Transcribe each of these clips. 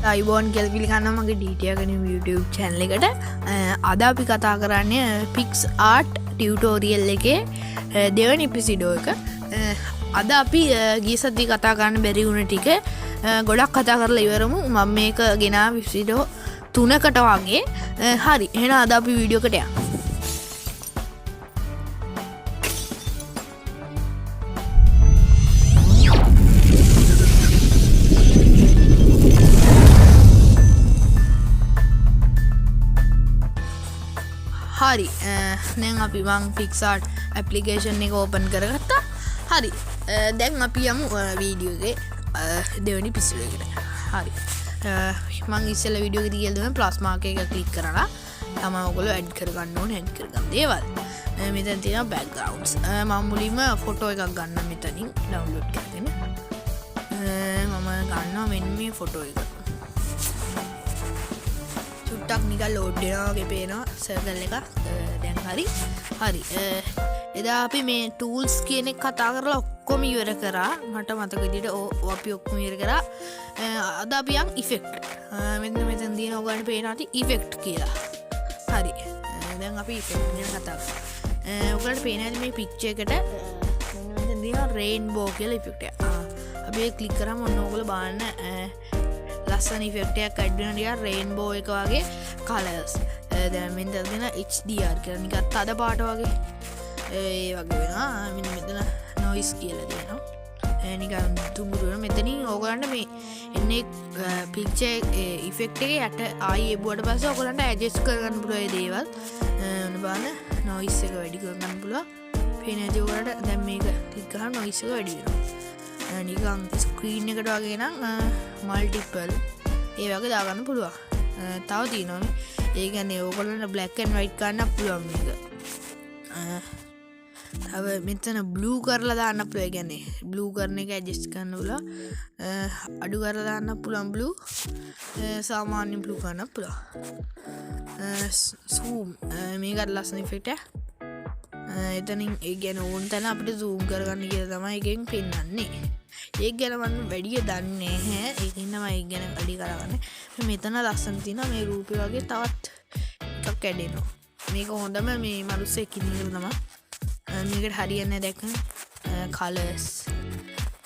අයිබෝන් කෙල් පිළිගන්න මගේ ඩීටියගෙන YouTube චැනල එකට අද අපි කතා කරන්නේ පික්ස් ආට් ටියුටෝරියල් එකේ දෙවනි එපිසෝඩ් එක. අද අපි ගිය සති කතා කරන්න බැරි වුණ ටික ගොඩක් කතා කරලා ඉවරමු. මම මේක ගෙනාව එපිසෝඩ් 3කට වගේ. හරි එහෙනම් අද අපි වීඩියෝ එකට යමු. හරි දැන් අපි මං Pics Art ඇප්ලිකේෂන් එක ඕපන් කරගත්තා. හරි දැන් අපි යමු වීඩියෝ එකේ දෙවෙනි එපිසෝඩ් එකට. හරි මං ඉස්සෙල්ලා වීඩියෝ එකේ කියලා දුන්නා ප්ලස් මාක් එක ක්ලික් කරලා තමයි ඔයගොල්ලෝ ඇඩ් කරගන්න ඕනේ. ඇඩ් කරගන්න දේවල් මෙතන තියෙනවා බෑග්ග්‍රවුන්ඩ්ස්. මම මුලින්ම ෆොටෝ එකක් ගන්න මෙතනින් ඩවුන්ලෝඩ් කරගෙන මම ගන්නවා මෙන්න මේ ෆොටෝ එක. චුට්ටක් නිකන් ලෝඩ් වෙනවා වගේ පේනවා සර්කල් එක. දැන් හරි එදා අපි මේ ටූල්ස් කියන එක කතා කරලා ඔක්කොම ඉවර කරා. මට මතක විදිහට අපි ඔක්කොම ඉවර කරා. අද අපි යන් ඉෆෙක්ට්. මෙතන තියෙන ඔයගලන්ට පේනවා ඇති ඉෆෙක්ට් කියලා. හරි දැන් අපි ඉෆෙක්ට් ගැන කතා කරමු. ඔයගලන්ට පේනවා ඇති මේ පික්චර් එකට මෙතන තියෙනවා රේන්බෝ කියලා ඉෆෙක්ට් එක. අපි ඒක ක්ලික් කරාම ඔන්න ඔයගොල්ලෝ බලන්න ලස්සන ඉෆෙක්ට් එකක් ඇඩ් වෙනවා නිකන් රේන්බෝ එක වගේ කලර්ස්. දැන් මෙන්න දෙන HDR කියලා නිකන් තද පාට වගේ ඒ වගේ වෙනවා. මෙන්න මෙතන noise කියලා දෙනවා. නිකන් තුඹුරු වෙන මෙතනින් ඕගලන්ට මේ එන්නේ පික්චර් ඉෆෙක්ට් එකේ යට ආයි එබුවට පස්සේ ඕගලන්ට ඇඩ්ජස්ට් කරගන්න පුළුවන් ඒ දේවල්. ඔන්න බලන්න noise එක වැඩි කරගන්න පුළුවන්. පේනදී ඕගලන්ට දැන් මේක ක්ලික් කරාම noise එක වැඩි වෙනවා. නිකන් ස්ක්‍රීන් එකට වගේ නම් මල්ටිපල් ඒ වගේ දාගන්න පුළුවන්. තව තියෙනවා මේ. ඒ කියන්නේ ඕගොල්ලන්ට black and white ගන්න පුළුවන් මේක. තව මෙතන blue කරලා දාන්න පුළුවන්. ඒ කියන්නේ blue කරන එක adjust කරන්න පුළුවන්. අඩු කරලා දාන්න පුළුවන් blue. සාමාන්‍ය blue කරන්න පුළුවන්. zoom මේකට ලස්සන ඉෆෙක්ට් එක. එතනින් ඒ කියන්නේ ඕන තැන අපිට zoom කරගන්න කියලා තමයි එකෙන් පෙන්නන්නේ. ඒක ගැන මම වැඩිය දන්නේ නැහැ. ඒකින් තමයි ඒක ගැන වැඩි කරගන්නේ. මෙතන ලස්සන තියෙනවා මේ රූපේ වගේ තවත් එකක් ඇඩෙනවා. මේක හොඳම මේ මනුස්සයෙක් ඉන්න තමයි. මේකට හරියන්නේ දැක්කම කලර්ස්.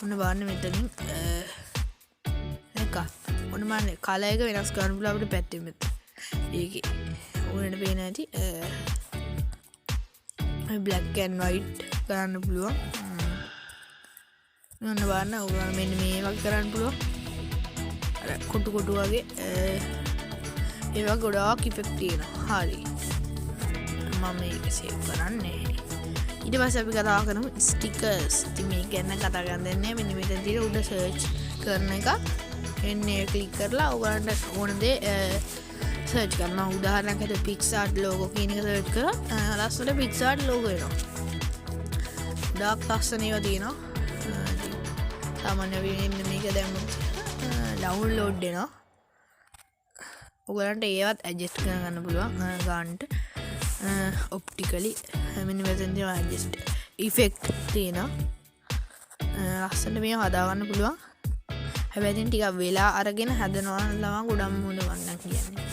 ඔන්න බලන්න මෙතනින් එක ඔන්න මම කලර් එක වෙනස් කරන්න පුළුවන් අපිට පැත්තෙන් මෙතන. ඒකේ ඕනෙට පේන ඇති black and white කරන්න පුළුවන්. ඔන්න බලන්න ඔයගොල්ලෝ මෙන්න මේ වගේ කරන්න පුළුවන්. අර කොටු කොටු වගේ ඒවා ගොඩාක් ඉෆෙක්ට් තියෙනවා. හරි මම මේක සේව් කරන්නේ. ඊට පස්සේ අපි කතා කරමු ස්ටිකර්ස්. ඉතින් මේක ගැන කතා කරන්න දෙන්නේ මෙන්න මෙතන තියෙන උඩ සර්ච් කරන එක. එන්නේ ක්ලික් කරලා ඔයගොල්ලන්ට ඕන දේ සර්ච් කරනවා. උදාහරණයක් හැටියට Pics Art logo කියන එක සර්ච් කරා ලස්සන Pics Art logo එනවා. ගොඩාක් ලස්සන ඒවා තියෙනවා. සාමාන්‍ය වෙන්නේ මේක දැම්මොත් ඩවුන්ලෝඩ් වෙනවා. ඔයගලන්ට ඒවත් ඇඩ්ජස්ට් කරගන්න පුළුවන් ගන්නට ඔප්ටිකලි. මෙන්න මෙතන තියෙන ඇඩ්ජස්ට් ඉෆෙක්ට් තියෙනවා. ලස්සනට මේක හදාගන්න පුළුවන්. හැබැයි ඉතින් ටිකක් වෙලා අරගෙන හදනවා නම් ගොඩක් හොඳ වන්නක් කියන්නේ.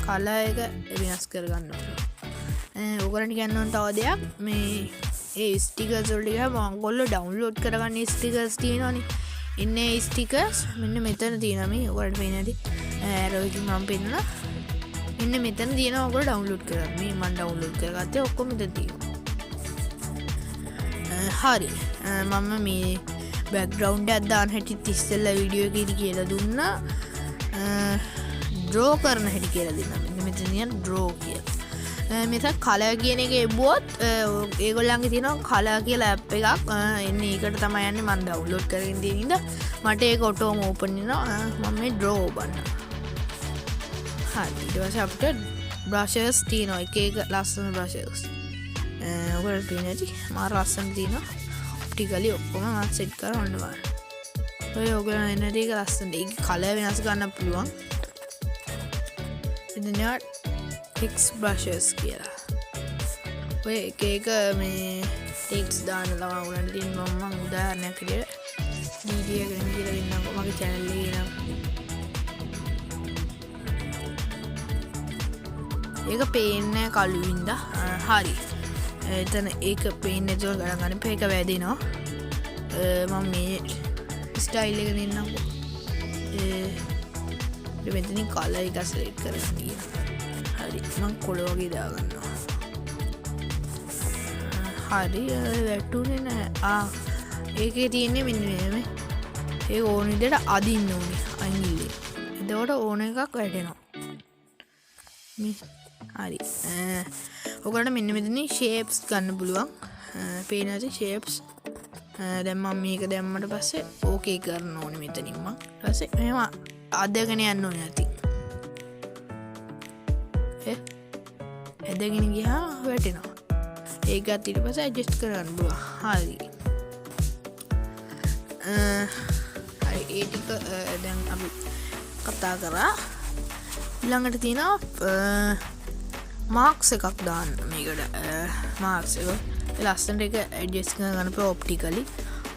කලර් එක වෙනස් කරගන්න පුළුවන්. ඔයගලන්ට කියන්න ඕන තව දෙයක් මේ ඒ ස්ටිකර්ස් වලට ගියාම ඔයගොල්ලෝ ඩවුන්ලෝඩ් කරගන්න ස්ටිකර්ස් තියෙනවනේ. ඉන්නේ ස්ටිකර්ස් මෙන්න මෙතන තියෙනවා. මේ ඔයාලට පේන්නේ නැති ඇරෝ එකකින් මම පෙන්නනවා. මෙන්න මෙතන තියෙනවා ඔයගොල්ලෝ ඩවුන්ලෝඩ් කරගන්න. මේ මම ඩවුන්ලෝඩ් කරගත්තේ ඔක්කොම මෙතන තියෙනවා. හරි මම මේ බෑග්ග්‍රවුන්ඩ් එකක් දාන්න හැටි ඉස්සෙල්ලා වීඩියෝ එකේදී කියලා දුන්නා. ඩ්‍රෝ කරන හැටි කියලා දෙන්නම්. මෙන්න මෙතන තියෙන ඩ්‍රෝ කියලා. මෙතන කලර් කියන එක එබුවොත් ඒගොල්ලන්ගේ තියෙනවා කලර් කියලා ඇප් එකක්. එන්නේ ඒකට තමයි යන්නේ. මම ඩවුන්ලෝඩ් කරගෙන තියෙන ඉඳ මට ඒක ඔටෝම ඕපන් වෙනවා. මම මේ ඩ්‍රෝ බලන්න. හරි ඊට පස්සේ අපිට බ්‍රෂස් තියෙනවා. එක එක ලස්සන බ්‍රෂස්. ඔයගොල්ලෝ පේන්නේ නැති මාර ලස්සන තියෙනවා. ඔප්ටිකලි ඔක්කොම මම සෙට් කරලා ඔන්න බලන්න. ඔය ඔයගොල්ලෝ එන දේ ලස්සනට ඒක කලර් වෙනස් ගන්න පුළුවන්. ඉතින් Pics brushes කියලා. ඔය එක එක මේ ටෙක්ස්ට් දාන්න ළමා උනට තියෙන මම උදාහරණයක් විදියට DD එකකින් කියලා දෙන්නම්කෝ. මගේ මගේ channel එකේ නම් ඒක පේන්නේ කළු වින්දා හරි එතන ඒක පේන්නේ නැතුව ගණන් ගන්න එපා ඒක වැදිනවා මම මේ ස්ටයිල් එක දෙන්නම්කෝ මෙතනින් කලර් එක select කරගන්න කියනවා හරි මම කොළ වගේ දාගන්නවා හරි වැටුනේ නැහැ ඒකේ තියෙන්නේ මෙන්න මේ ඒ ඕන විදිහට අදින්න ඕනේ අංගිල්ලේ එතකොට ඕන එකක් වැටෙනවා මේ හරි ඔයගොල්ලන්ට මෙන්න මෙතනින් shapes ගන්න පුළුවන් පේනවාද shapes දැන් මම මේක දැම්මට පස්සේ ඕකේ කරන්න ඕනේ මෙතනින් මම ඊට පස්සේ මෙහෙම අදගෙන යන්න ඕනේ නැති ඇදගෙන ගියා වැටෙනවා ඒකත් ඊට පස්සේ adjust කරන්න පුළුවන් හරි හරි ඒ ටික දැන් අපි කතා කරා ඊළඟට තියෙනවා මාක්ස් එකක් දාන්න මේකට මාක්ස් එක ලස්සනට එක ඇඩ්ජස්ට් කරගන්න පුළුවන් ඔප්ටිකලි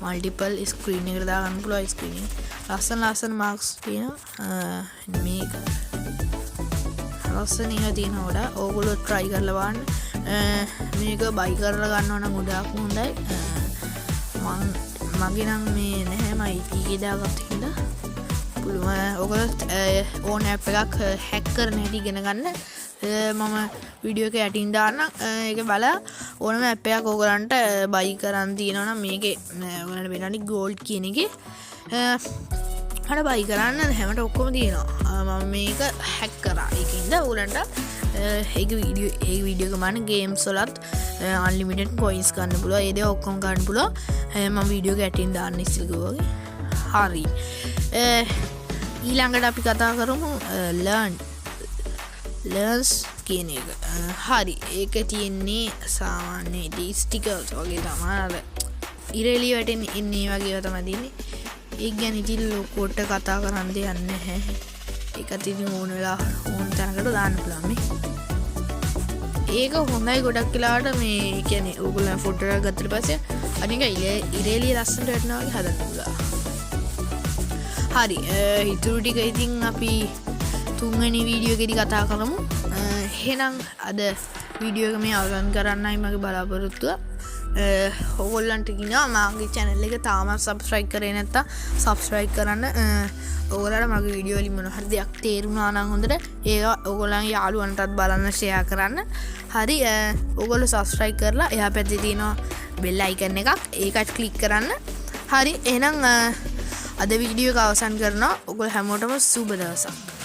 මල්ටිපල් ස්ක්‍රීන් එකට දාගන්න පුළුවන් ස්ක්‍රීන් එක ලස්සන මාක්ස් තියෙනවා මේක ලස්සන එක තියෙනවා වඩා ඕගොල්ලෝ try කරලා බලන්න මේක buy කරලා ගන්නවා නම් ගොඩාක් හොඳයි මගේ නම් මේ නැහැ මම ඊටි දාගත්ත හින්දා පුළුවන් ඔයගොල්ලෝ ඕන ඇප් එකක් හැක් කරන හැටි ඉගෙන ගන්න මම වීඩියෝ එක යටින් දාන්න ඒක බලලා ඕනම ඇප් එකක් ඕගලන්ට බයි කරන් තියෙනවා නම් මේකේ ඔයගලන්ට වෙනනි ගෝල්ඩ් කියන එකේ අර බයි කරන්න හැමට ඔක්කොම තියෙනවා මම මේක හැක් කරා ඒකින්ද ඕගලන්ට ඒක වීඩියෝ එක මම ගේම්ස් වලත් අන්ලිමිටඩ් කොයින්ස් ගන්න පුළුවන් ඒ දේ ඔක්කොම ගන්න පුළුවන් මම වීඩියෝ එක යටින් දාන්න ඉස්සෙල් ගිහුවා හරි ඊළඟට අපි කතා කරමු learns කියන එක හරි ඒක තියෙන්නේ සාමාන්‍යයෙන් ස්ටිකර්ස් වගේ තමයි අර ඉරෙලිය වැටෙන ඉන්නේ වගේ ඒවා තමයි තියෙන්නේ ඒක ගැන ඉතින් ලොකුවට කතා කරන්න දෙයක් නැහැ ඒකත් ඉතින් ඕන වෙලා ඕන තැනකට දාන්න පුළුවන් මේ ඒක හොඳයි ගොඩක් වෙලාවට මේ කියන්නේ ඕගොල්ලෝ ෆොටෝ එකක් ගත්තට පස්සේ අනික ඉරෙලිය ලස්සනට වැටෙනවා වගේ හදන්න පුළුවන් හරි ඉතුරු ටික ඉතින් අපි තුන්වෙනි වීඩියෝ එකේදී කතා කරමු එහෙනම් අද වීඩියෝ එක මේ අවසන් කරන්නයි මගේ බලාපොරොත්තුව ඕගොල්ලන්ට කියනවා මගේ channel එක තාමත් subscribe කරේ නැත්තම් subscribe කරන්න ඕගොල්ලන්ට මගේ වීඩියෝ වලින් මොන හරි දෙයක් තේරුණා නම් හොඳට ඒක ඕගොල්ලන්ගේ යාළුවන්ටත් බලන්න share කරන්න හරි ඕගොල්ලෝ subscribe කරලා එහා පැත්තේ තියෙනවා bell icon එකක් ඒකත් click කරන්න හරි එහෙනම් අද වීඩියෝ එක අවසන් කරනවා ඔයගොල්ලෝ හැමෝටම සුබ දවසක්